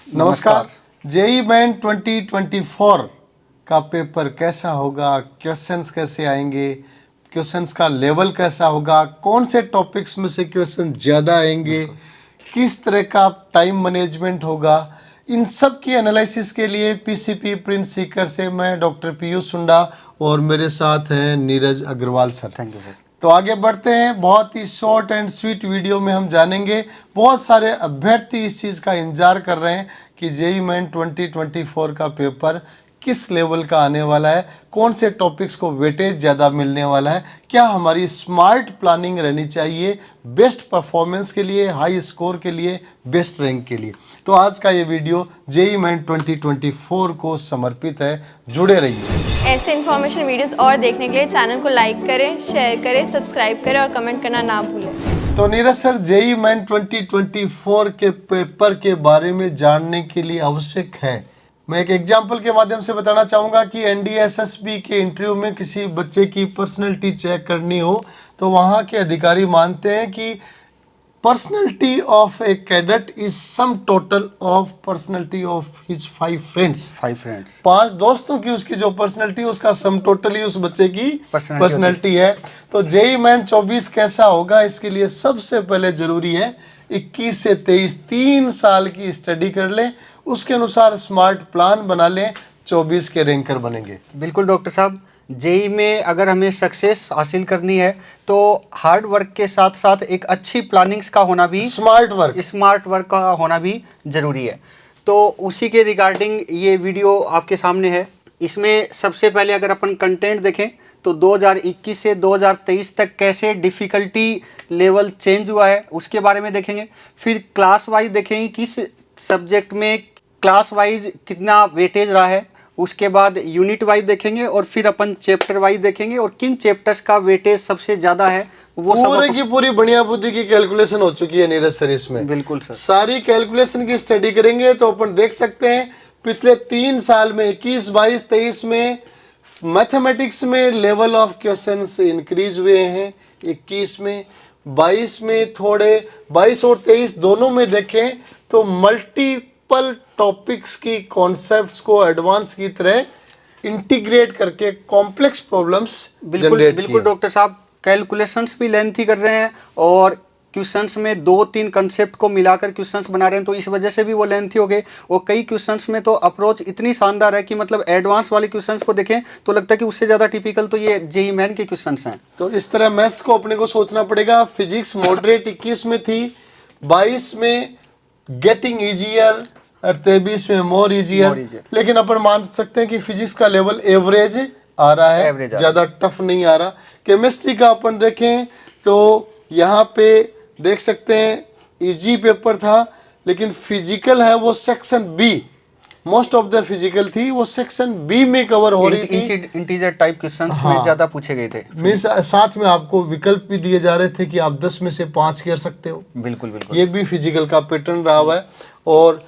नमस्कार। JEE main 2024 का paper कैसा होगा, क्वेश्चंस कैसे आएंगे, क्वेश्चंस का लेवल कैसा होगा, कौन से टॉपिक्स में से क्वेश्चन ज़्यादा आएंगे, किस तरह का टाइम मैनेजमेंट होगा, इन सब की एनालिसिस के लिए पीसीपी प्रिंट सीकर से मैं डॉक्टर पीयूष सुंडा और मेरे साथ हैं Neeraj Agarwal sir. Thank you sir. तो आगे बढ़ते हैं। बहुत ही शॉर्ट एंड स्वीट वीडियो में हम जानेंगे, बहुत सारे अभ्यर्थी इस चीज़ का इंतजार कर रहे हैं कि जेई मेन 2024 का पेपर किस लेवल का आने वाला है, कौन से टॉपिक्स को वेटेज ज़्यादा मिलने वाला है, क्या हमारी स्मार्ट प्लानिंग रहनी चाहिए बेस्ट परफॉर्मेंस के लिए, हाई स्कोर के लिए, बेस्ट रैंक के लिए। तो आज का ये वीडियो जेई मेन 2024 को समर्पित है। जुड़े रहिए। ऐसे इन्फॉर्मेशन वीडियोस और देखने के लिए चैनल को लाइक करें, शेयर करें, सब्सक्राइब करें और कमेंट करना ना भूलें। तो नीरज सर, जेई मेन 2024 के पेपर के बारे में जानने के लिए आवश्यक है, मैं एक एग्जाम्पल के माध्यम से बताना चाहूँगा कि एनडीएसएसबी के इंटरव्यू में किसी बच्चे की पर्सनैलिटी चेक करनी हो तो वहाँ के अधिकारी मानते हैं कि personality of A cadet is sum total of personality of his 5 friends. 5 दोस्तों की उसकी जो पर्सनैलिटी है उसका सम टोटल ही उस बच्चे की पर्सनैलिटी है। तो जेई मेन 24 कैसा होगा, इसके लिए सबसे पहले जरूरी है 21 से 23 3 साल की स्टडी कर लें, उसके अनुसार स्मार्ट प्लान बना लें, 24 के रैंकर बनेंगे। बिल्कुल डॉक्टर साहब, जेई में अगर हमें सक्सेस हासिल करनी है तो हार्ड वर्क के साथ साथ एक अच्छी प्लानिंग्स का होना भी, स्मार्ट वर्क का होना भी ज़रूरी है। तो उसी के रिगार्डिंग ये वीडियो आपके सामने है। इसमें सबसे पहले अगर अपन कंटेंट देखें तो 2021 से 2023 तक कैसे डिफ़िकल्टी लेवल चेंज हुआ है उसके बारे में देखेंगे। फिर क्लास वाइज देखेंगे किस सब्जेक्ट में क्लास वाइज कितना वेटेज रहा है, उसके बाद यूनिट वाइज देखेंगे और फिर अपन चैप्टर वाइज देखेंगे और किन चैप्टर्स का वेटेज सबसे ज़्यादा है वो पूरे की पूरी बढ़िया बुद्धि की कैलकुलेशन हो चुकी है नीरज सर। इसमें बिल्कुल सर सारी कैलकुलेशन की स्टडी करेंगे तो अपन देख सकते हैं पिछले 3 साल में 21, 22, 23 में मैथमेटिक्स में लेवल ऑफ क्वेश्चंस इंक्रीज हुए हैं। 21 में, 22 में थोड़े, 22 और 23 दोनों में देखें तो मल्टीपल टॉपिक्स की कॉन्सेप्ट्स को एडवांस की तरह इंटीग्रेट करके कॉम्प्लेक्स प्रॉब्लम्स बिल्कुल डॉक्टर साहब, कैलकुलेशंस भी लेंथी कर रहे हैं और क्वेश्चंस में 2-3 कंसेप्ट को मिलाकर क्वेश्चंस बना रहे हैं, तो इस वजह से भी वो लेंथी हो गए। और कई क्वेश्चंस में तो अप्रोच इतनी शानदार है कि मतलब एडवांस वाले क्वेश्चंस को देखें तो लगता है कि उससे ज़्यादा टिपिकल तो ये जेई मेन के क्वेश्चंस हैं। तो इस तरह मैथ्स को अपने को सोचना पड़ेगा। फिजिक्स मॉडरेट 21 में थी, 22 में गेटिंग ईजियर और 23 में मोर ईजियर। लेकिन अपन मान सकते हैं कि फिजिक्स का लेवल एवरेज आ रहा है, ज़्यादा टफ नहीं आ रहा। केमिस्ट्री का अपन देखें तो यहाँ पे देख सकते हैं इजी पेपर था, लेकिन फिजिकल है वो section B, most of the physical थी वो सेक्शन बी में कवर हो रही थी। इंटीजर टाइप क्वेश्चंस में ज़्यादा पूछे गए थे। मींस साथ में आपको विकल्प भी दिए जा रहे थे कि आप 10 में से 5 कर सकते हो। बिल्कुल ये भी फिजिकल का पैटर्न रहा हुआ है। और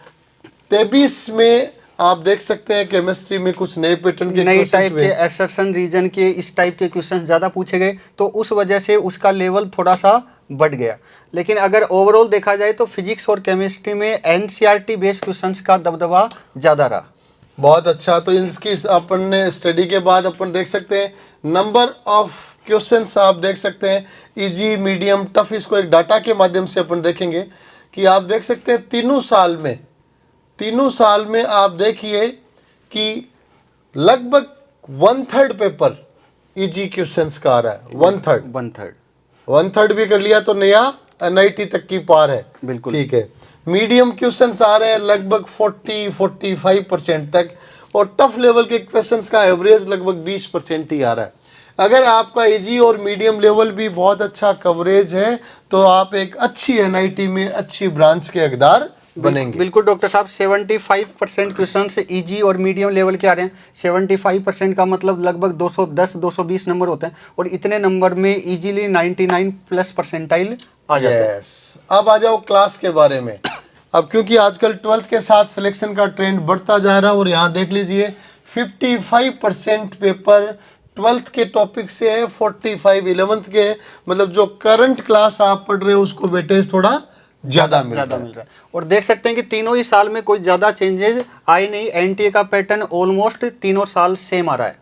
23 में आप देख सकते हैं केमिस्ट्री में कुछ नए पैटर्न के नई टाइप के असर्शन रीजन के इस टाइप के क्वेश्चन ज़्यादा पूछे गए, तो उस वजह से उसका लेवल थोड़ा सा बढ़ गया। लेकिन अगर ओवरऑल देखा जाए तो फिजिक्स और केमिस्ट्री में एनसीईआरटी बेस्ड क्वेश्चंस का दबदबा ज़्यादा रहा। बहुत अच्छा। तो इसकी अपन ने स्टडी के बाद अपन देख सकते हैं नंबर ऑफ क्वेश्चंस आप देख सकते हैं, इजी, मीडियम, टफ। इसको एक डाटा के माध्यम से अपन देखेंगे कि आप देख सकते हैं तीनों साल में आप देखिए कि लगभग 1/3 पेपर इजी क्वेश्चंस का आ रहा है। 1/3 भी कर लिया तो नया एनआईटी तक की पार है। बिल्कुल ठीक है। मीडियम क्वेश्चंस आ रहे हैं लगभग 40-45% तक, और टफ लेवल के क्वेश्चंस का एवरेज लगभग 20% ही आ रहा है। अगर आपका इजी और मीडियम लेवल भी बहुत अच्छा कवरेज है तो आप एक अच्छी एनआईटी में अच्छी ब्रांच के हकदार बनेंगे। बिल्कुल डॉक्टर साहब, 75% क्वेश्चन इजी और मीडियम लेवल के आ रहे हैं। 75% का मतलब लगभग 210-220 नंबर होते हैं, और इतने नंबर में इजीली 99+ परसेंटाइल आ जाता है। अब आ जाओ क्लास के बारे में। अब क्योंकि आजकल 12th के साथ सिलेक्शन का ट्रेंड बढ़ता जा रहा है, और यहाँ देख लीजिए 55% पेपर 12th के टॉपिक से है, 45 11th के, मतलब जो करंट क्लास आप पढ़ रहे हो उसको वेटेज थोड़ा ज्यादा मिल ज़्यादा रहा मिल है। रहा है। और देख सकते हैं कि तीनों ही साल में कोई ज़्यादा चेंजेस आए नहीं, एनटीए का पैटर्न ऑलमोस्ट तीनों साल सेम आ रहा है।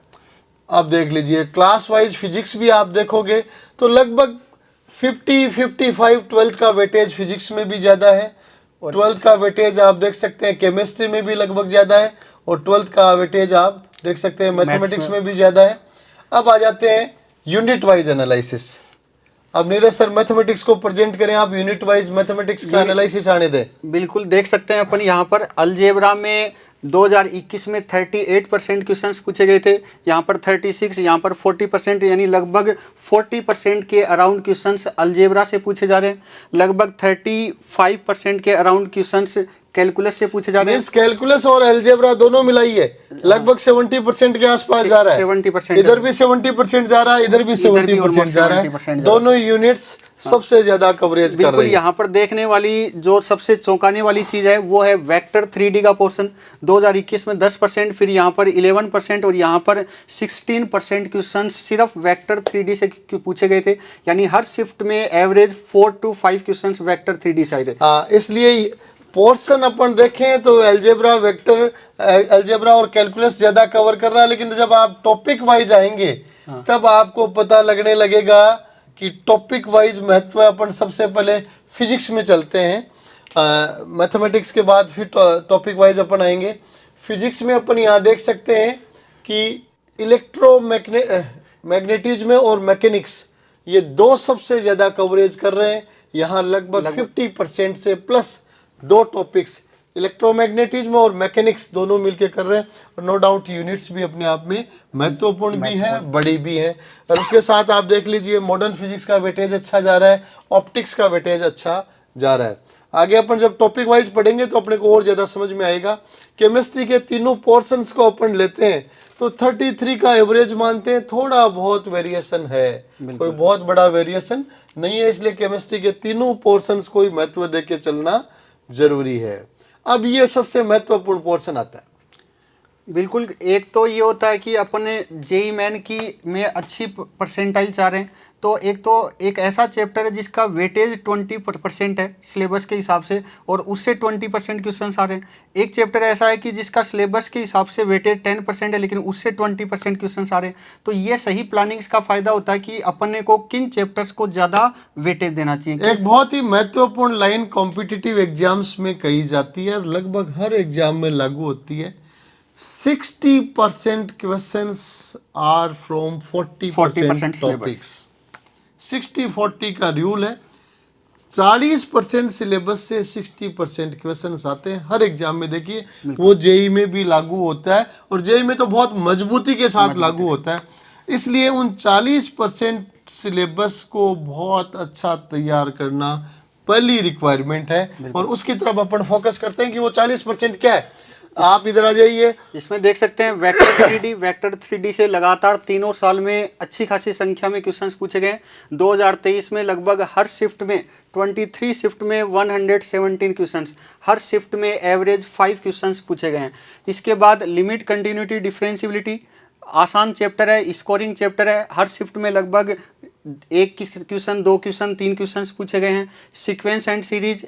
अब देख लीजिए क्लास वाइज फिजिक्स भी आप देखोगे तो लगभग 50-55 ट्वेल्थ का वेटेज फिजिक्स में भी ज्यादा है, और ट्वेल्थ का वेटेज आप देख सकते हैं केमिस्ट्री में भी लगभग ज्यादा है, और ट्वेल्थ का वेटेज आप देख सकते हैं मैथमेटिक्स में भी ज्यादा है। अब आ जाते हैं यूनिट वाइज एनालिसिस। अब नीरज सर मैथमेटिक्स को प्रेजेंट करें, आप यूनिट वाइज मैथमेटिक्स का एनालिसिस आने दें। बिल्कुल देख सकते हैं अपन यहाँ पर अलजेब्रा में 2021 में 38% क्वेश्चंस पूछे गए थे, यहाँ पर 36, यहाँ पर 40%, यानी लगभग 40% के अराउंड क्वेश्चंस अलजेब्रा से पूछे जा रहे हैं। लगभग 35% के अराउंड क्वेश्चंस कैलकुलस से पूछे जा रहे हैं। कैलकुलस और अलजेब्रा दोनों मिलाइए लगभग 70% के आसपास जा रहा है। 70% इधर भी 70% जा रहा है, इधर भी 70% जा रहा है। दोनों यूनिट्स सबसे ज्यादा कवरेज कर रही बिल्कुल है। यहाँ पर देखने वाली जो सबसे चौंकाने वाली चीज है वो है वेक्टर 3D का पोर्शन। 2021 में 10%, फिर यहाँ पर 11% और यहाँ पर 16% क्वेश्चन सिर्फ वेक्टर 3D से पूछे गए थे, यानी हर शिफ्ट में average 4 to 5 question vector 3D से आए थे। इसलिए पोर्शन अपन देखें तो अलजेब्रा वेक्टर अलजेब्रा और कैलकुलस ज्यादा कवर कर रहा है, लेकिन जब आप टॉपिक वाइज आएंगे तब आपको पता लगने लगेगा कि टॉपिक वाइज महत्व अपन सबसे पहले फिजिक्स में चलते हैं, मैथमेटिक्स के बाद फिर टॉपिक वाइज अपन आएंगे। फिजिक्स में अपन यहाँ देख सकते हैं कि मैग्नेटिज्म और मैकेनिक्स ये दो सबसे ज्यादा कवरेज कर रहे हैं। यहाँ लगभग 50% से प्लस दो टॉपिक्स इलेक्ट्रोमैग्नेटिज्म और मैकेनिक्स दोनों मिलके कर रहे हैं। और नो डाउट यूनिट्स भी अपने आप में महत्वपूर्ण भी है, बड़ी भी है। और उसके साथ आप देख लीजिए मॉडर्न फिजिक्स का वेटेज अच्छा जा रहा है, ऑप्टिक्स का वेटेज अच्छा जा रहा है। आगे अपन जब टॉपिक वाइज पढ़ेंगे तो अपने को और ज्यादा समझ में आएगा। केमिस्ट्री के तीनों पोर्शंस को अपन लेते हैं तो 33 का एवरेज मानते हैं, थोड़ा बहुत वेरिएशन है, कोई बहुत बड़ा वेरिएशन नहीं है। इसलिए केमिस्ट्री के तीनों पोर्शंस को ही महत्व देके चलना जरूरी है। अब ये सबसे महत्वपूर्ण पोर्शन आता है। बिल्कुल, एक तो ये होता है कि अपने जेई मेन की में अच्छी परसेंटाइल चाह रहे हैं, तो एक ऐसा चैप्टर है जिसका वेटेज 20% है सिलेबस के हिसाब से, और उससे 20% क्वेश्चन आ रहे हैं। एक चैप्टर ऐसा है कि जिसका सिलेबस के हिसाब से वेटेज 10% है, लेकिन उससे 20% क्वेश्चन आ रहे हैं। तो ये सही प्लानिंग्स का फायदा होता है कि अपने को किन चैप्टर्स को ज़्यादा वेटेज देना चाहिए। एक बहुत ही महत्वपूर्ण लाइन कॉम्पिटिटिव एग्जाम्स में कही जाती है, लगभग हर एग्जाम में लागू होती है। 60% क्वेश्चंस आर फ्रॉम 40% टॉपिक्स। 60-40 का रूल है। 40% सिलेबस से 60% क्वेश्चंस आते हैं हर एग्जाम में। देखिए वो जेई में भी लागू होता है, और जेई में तो बहुत मजबूती के साथ लागू होता है। इसलिए उन 40% सिलेबस को बहुत अच्छा तैयार करना पहली रिक्वायरमेंट है, और उसकी तरफ अपन फोकस करते हैं कि वो 40% क्या है। आप इधर आ जाइए, इसमें देख सकते हैं वेक्टर 3D से लगातार तीनों साल में अच्छी खासी संख्या में क्वेश्चंस पूछे गए। 2023 में लगभग हर शिफ्ट में 23 शिफ्ट में 117 क्वेश्चंस, हर शिफ्ट में एवरेज 5 क्वेश्चंस पूछे गए हैं। इसके बाद लिमिट, कंटिन्यूटी, डिफरेंशियबिलिटी आसान चैप्टर है, स्कोरिंग चैप्टर है। हर शिफ्ट में लगभग 1 क्वेश्चन, 2 क्वेश्चन, 3 क्वेश्चन पूछे गए हैं। सीक्वेंस एंड सीरीज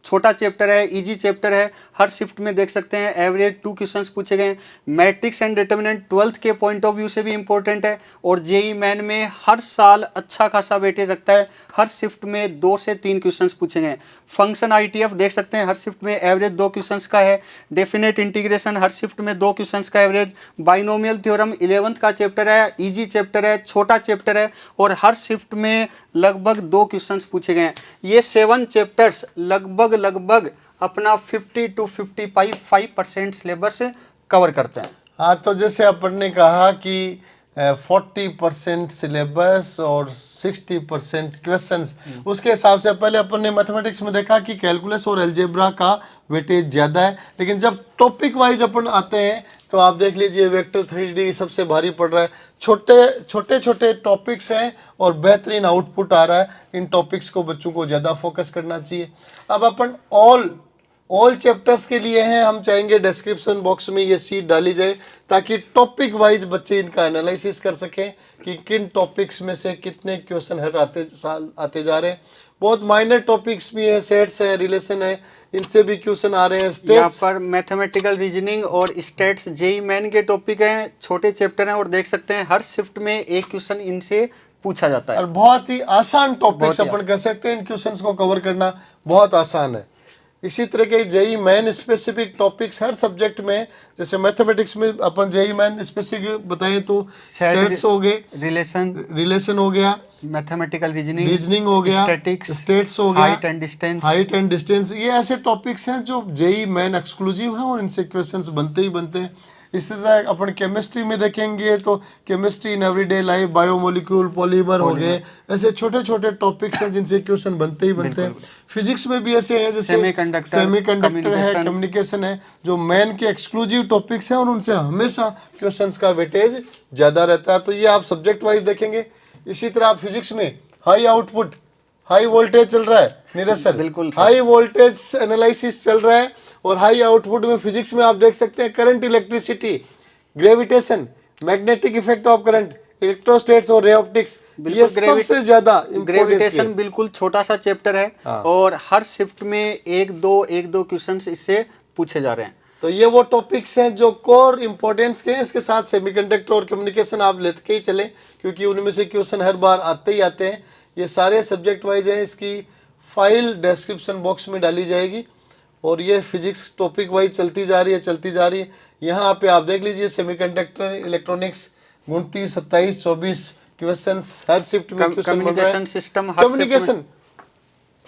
छोटा चैप्टर है, इजी चैप्टर है। हर शिफ्ट में देख सकते हैं एवरेज 2 क्वेश्चंस पूछे गए हैं। मैट्रिक्स एंड डिटर्मिनेंट 12th के पॉइंट ऑफ व्यू से भी इंपॉर्टेंट है, और जेई मेन में हर साल अच्छा खासा वेटेज रखता है। हर शिफ्ट में 2 से 3 क्वेश्चंस पूछे गए हैं। फंक्शन आईटीएफ देख सकते हैं हर शिफ्ट में एवरेज 2 क्वेश्चंस का है। डेफिनेट इंटीग्रेशन हर शिफ्ट में 2 क्वेश्चंस का एवरेज। बाइनोमियल थ्योरम 11th का चैप्टर है, इजी चैप्टर है, छोटा चैप्टर है, और हर शिफ्ट में लगभग 2 क्वेश्चंस पूछे गए हैं। ये 7 चैप्टर्स लगभग अपना 50 to 55% सिलेबस कवर करते हैं। हाँ, तो जैसे अपन ने कहा कि 40% सिलेबस और 60% क्वेश्चंस, उसके हिसाब से पहले अपन ने मैथमेटिक्स में देखा कि कैलकुलस और अलजेब्रा का वेटेज ज़्यादा है। लेकिन जब टॉपिक वाइज अपन आते हैं तो आप देख लीजिए वेक्टर 3D सबसे भारी पड़ रहा है। छोटे टॉपिक्स हैं और बेहतरीन आउटपुट आ रहा है। इन टॉपिक्स को बच्चों को ज़्यादा फोकस करना चाहिए। अब अपन ऑल चैप्टर्स के लिए हैं, हम चाहेंगे डिस्क्रिप्शन बॉक्स में ये शीट डाली जाए ताकि टॉपिक वाइज बच्चे इनका एनालिसिस कर सकें कि किन टॉपिक्स में से कितने क्वेश्चन हर आते जा रहे हैं। बहुत माइनर टॉपिक्स भी है, सेट्स है, रिलेशन है, इनसे भी क्वेश्चन आ रहे हैं। यहाँ स्टेट्स पर मैथमेटिकल रीजनिंग और स्टेट्स जेई मेन के टॉपिक हैं, छोटे चैप्टर हैं और देख सकते हैं हर शिफ्ट में एक क्वेश्चन इनसे पूछा जाता है और बहुत ही आसान टॉपिक्स बहुत ही अपन कह सकते हैं, इन क्वेश्चंस को कवर करना बहुत आसान है। इसी तरह के जेई मेन स्पेसिफिक टॉपिक्स हर सब्जेक्ट में, जैसे मैथमेटिक्स में अपन जेई मेन स्पेसिफिक बताएं तो सेट्स हो गए, रिलेशन हो गया, मैथमेटिकल रीजनिंग हो गया, स्टैटिक्स, स्टेट्स हो गया, हाइट एंड डिस्टेंस, ये ऐसे टॉपिक्स हैं जो जेई मेन एक्सक्लूसिव हैं और इनसे क्वेश्चंस बनते ही बनते हैं। इसी तरह अपन केमिस्ट्री में देखेंगे तो chemistry in everyday life, biomolecule, polymer हो गए, ऐसे छोटे छोटे टॉपिक्स हैं जिनसे क्वेश्चन बनते ही बनते हैं। फिजिक्स में भी ऐसे हैं जैसे सेमीकंडक्टर है, कम्युनिकेशन है, जो मेन के एक्सक्लूसिव टॉपिक्स हैं और उनसे हमेशा क्वेश्चंस का वेटेज ज्यादा रहता है। तो ये आप सब्जेक्ट वाइज देखेंगे। इसी तरह आप फिजिक्स में हाई आउटपुट, हाई वोल्टेज चल रहा है नीरज सर, बिल्कुल हाई वोल्टेज एनालिसिस चल रहा है, और हाई आउटपुट में फिजिक्स में आप देख सकते हैं current, electricity, gravitation, magnetic effect of current, electrostatics और रे ऑप्टिक्स, ये सबसे ज्यादा ग्रेविटेशन बिल्कुल छोटा सा चैप्टर है और हर शिफ्ट में एक दो क्वेश्चंस इससे पूछे जा रहे हैं। तो ये वो टॉपिक्स हैं जो कोर इंपॉर्टेंस के हैं। इसके साथ सेमीकंडक्टर और कम्युनिकेशन आप लेते के ही चले, क्योंकि उनमें से क्वेश्चन हर बार आते ही आते हैं। ये सारे सब्जेक्ट वाइज हैं, इसकी फाइल डिस्क्रिप्शन बॉक्स में डाली जाएगी और ये फिजिक्स टॉपिक वाइज चलती जा रही है। यहाँ पे आप देख लीजिए सेमीकंडक्टर, इलेक्ट्रॉनिक्स 29, 27, 24 क्वेश्चंस हर शिफ्ट में। कम्युनिकेशन सिस्टम, कम्युनिकेशन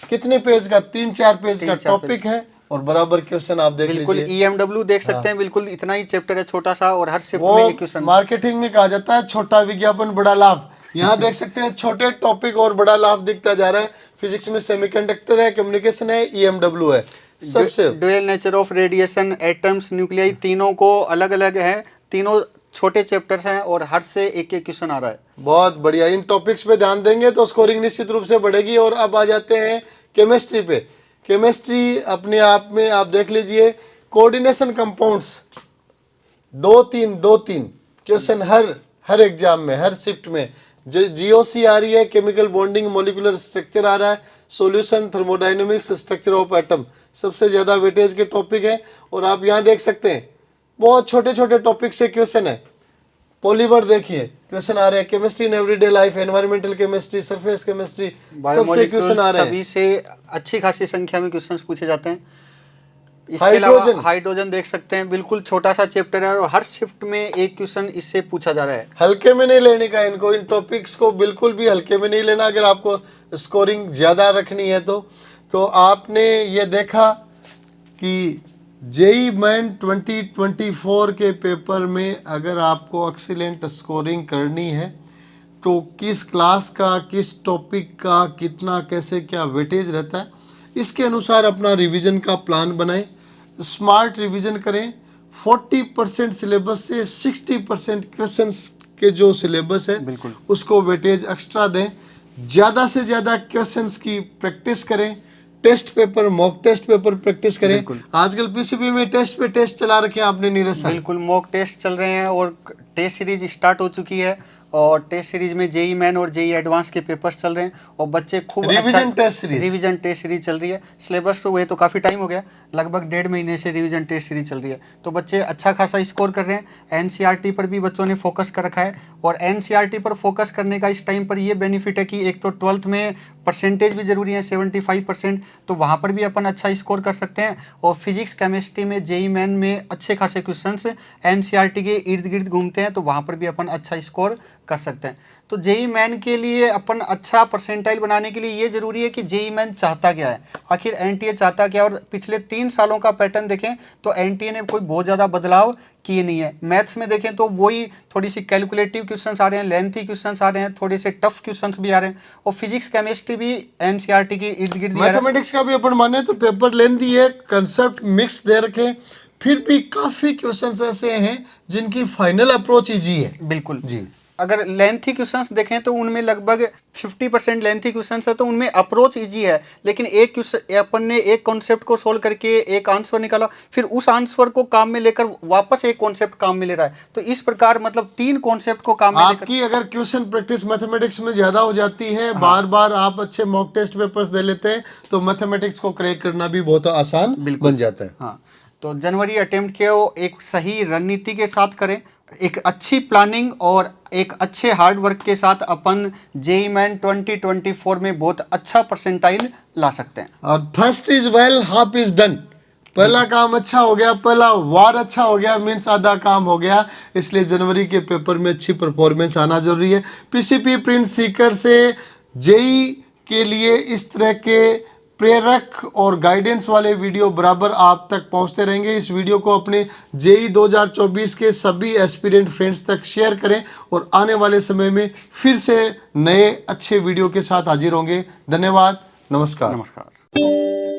कितने पेज का, 3-4 पेज का टॉपिक है और बराबर क्वेश्चन आप देख बिल्कुल लीजिए। EMW देख सकते हैं, बिल्कुल इतना ही चैप्टर है छोटा सा और हर शिफ्ट में एक क्वेश्चन। मार्केटिंग में कहा जाता है छोटा विज्ञापन बड़ा लाभ। यहाँ देख सकते हैं छोटे टॉपिक और बड़ा लाभ दिखता जा रहा है। फिजिक्स में सेमीकंडक्टर है, कम्युनिकेशन है, EMW है, सबसे dual nature of radiation, atoms, nuclei, तीनों को अलग अलग है, तीनों छोटे चैप्टर्स हैं और हर से एक एक क्वेश्चन आ रहा है। बहुत बढ़िया, इन टॉपिक्स पे ध्यान देंगे तो स्कोरिंग निश्चित रूप से बढ़ेगी। और अब आ जाते हैं केमिस्ट्री पे। केमिस्ट्री अपने आप में आप देख लीजिए, कोऑर्डिनेशन कंपाउंड्स 2-3 क्वेश्चन हर एग्जाम में, हर शिफ्ट में। GOC आ रही है, केमिकल बॉन्डिंग, मॉलिक्यूलर स्ट्रक्चर आ रहा है, solution, thermodynamics, structure of atom, सबसे ज्यादा वेटेज के टॉपिक है। और आप यहाँ देख सकते हैं बहुत छोटे छोटे टॉपिक से क्वेश्चन है। पॉलीमर देखिए क्वेश्चन आ रहे हैं, chemistry in everyday life, environmental chemistry, surface chemistry, सबसे क्वेश्चन आ रहे हैं। सभी से अच्छी खासी संख्या में क्वेश्चंस पूछे जाते हैं। इसके अलावा हाइड्रोजन देख सकते हैं, बिल्कुल छोटा सा चैप्टर है और हर शिफ्ट में एक क्वेश्चन इससे पूछा जा रहा है। हल्के में नहीं लेने का इनको, इन टॉपिक्स को बिल्कुल भी हल्के में नहीं लेना। अगर आपको स्कोरिंग ज्यादा रखनी है तो आपने ये देखा कि जेई मेन 2024 के पेपर में अगर आपको एक्सीलेंट स्कोरिंग करनी है तो किस क्लास का, किस टॉपिक का कितना, कैसे क्या वेटेज रहता है, इसके अनुसार अपना रिवीजन का प्लान बनाएं। स्मार्ट रिवीजन करें। 40% सिलेबस से 60% क्वेश्चंस के जो सिलेबस है बिल्कुल उसको वेटेज एक्स्ट्रा दें। ज़्यादा से ज़्यादा क्वेश्चंस की प्रैक्टिस करें। Test paper, mock test paper practice करें। आजकल पीसीबी में टेस्ट पे टेस्ट चला रखे हैं आपने नीरज सर। बिल्कुल मॉक टेस्ट चल रहे हैं और टेस्ट सीरीज स्टार्ट हो चुकी है और टेस्ट सीरीज में जेई मेन और जेई एडवांस के पेपर्स चल रहे हैं और बच्चे खूब रिवीजन टेस्ट सीरीज चल रही है। सिलेबस तो हुए तो काफ़ी टाइम हो गया, लगभग 1.5 महीने से रिवीजन टेस्ट सीरीज चल रही है, तो बच्चे अच्छा खासा स्कोर कर रहे हैं। एनसीईआरटी पर भी बच्चों ने फोकस कर रखा है और एनसीईआरटी पर फोकस करने का इस टाइम पर ये बेनिफिट है कि एक तो 12th में परसेंटेज भी ज़रूरी है 75%, तो वहाँ पर भी अपन अच्छा स्कोर कर सकते हैं। और फिजिक्स केमिस्ट्री में जेई मेन में अच्छे खासे क्वेश्चंस एनसीईआरटी के इर्द गिर्द घूमते हैं, तो वहाँ पर भी अपन अच्छा स्कोर कर सकते हैं। तो जेई मेन के लिए अपन अच्छा परसेंटाइल बनाने के लिए ये जरूरी है कि जेई मेन चाहता क्या है, आखिर एनटीए चाहता क्या। और पिछले 3 सालों का पैटर्न देखें तो एनटीए ने कोई बहुत ज़्यादा बदलाव किए नहीं है। मैथ्स में देखें तो वही थोड़ी सी कैलकुलेटिव क्वेश्चंस आ रहे हैं, लेंथी क्वेश्चंस आ रहे हैं, थोड़े से टफ क्वेश्चंस भी आ रहे हैं और फिजिक्स केमिस्ट्री भी एनसीईआरटी के इर्द गिर्द। मैथमेटिक्स का भी अपन माने तो पेपर लेंथी है, कंसेप्ट मिक्स दे रखे, फिर भी काफ़ी क्वेश्चंस ऐसे हैं जिनकी फाइनल अप्रोच इजी है। बिल्कुल जी। अगर लेंथी क्वेश्चंस देखें तो उनमें लगभग 50% लेंथी क्वेश्चंस है, तो उनमें अप्रोच इजी है, लेकिन एक अपन ने एक कॉन्सेप्ट को सोल्व करके एक आंसर निकाला, फिर उस आंसर को काम में लेकर वापस एक कॉन्सेप्ट काम में ले रहा है। तो इस प्रकार मतलब 3 कॉन्सेप्ट को काम में लेकर आपकी अगर क्वेश्चन प्रैक्टिस मैथमेटिक्स में ज्यादा हो जाती है, बार बार आप अच्छे मॉक टेस्ट पेपर्स दे लेते हैं, तो मैथमेटिक्स को क्रैक करना भी बहुत आसान बन जाता है। हाँ, तो जनवरी अटेम्प्ट को एक सही रणनीति के साथ करें, एक अच्छी प्लानिंग और एक अच्छे हार्ड वर्क के साथ अपन जेईई मेन 2024 में बहुत अच्छा परसेंटाइल ला सकते हैं। और first is well, half is done. पहला काम अच्छा हो गया, पहला वार अच्छा हो गया, मीन्स आधा काम हो गया। इसलिए जनवरी के पेपर में अच्छी परफॉर्मेंस आना जरूरी है। पीसीपी प्रिंट सीकर से जेईई के लिए इस तरह के प्रेरक और गाइडेंस वाले वीडियो बराबर आप तक पहुंचते रहेंगे। इस वीडियो को अपने जेईई 2024 के सभी एस्पिरेंट फ्रेंड्स तक शेयर करें और आने वाले समय में फिर से नए अच्छे वीडियो के साथ हाजिर होंगे। धन्यवाद, नमस्कार। नमस्कार।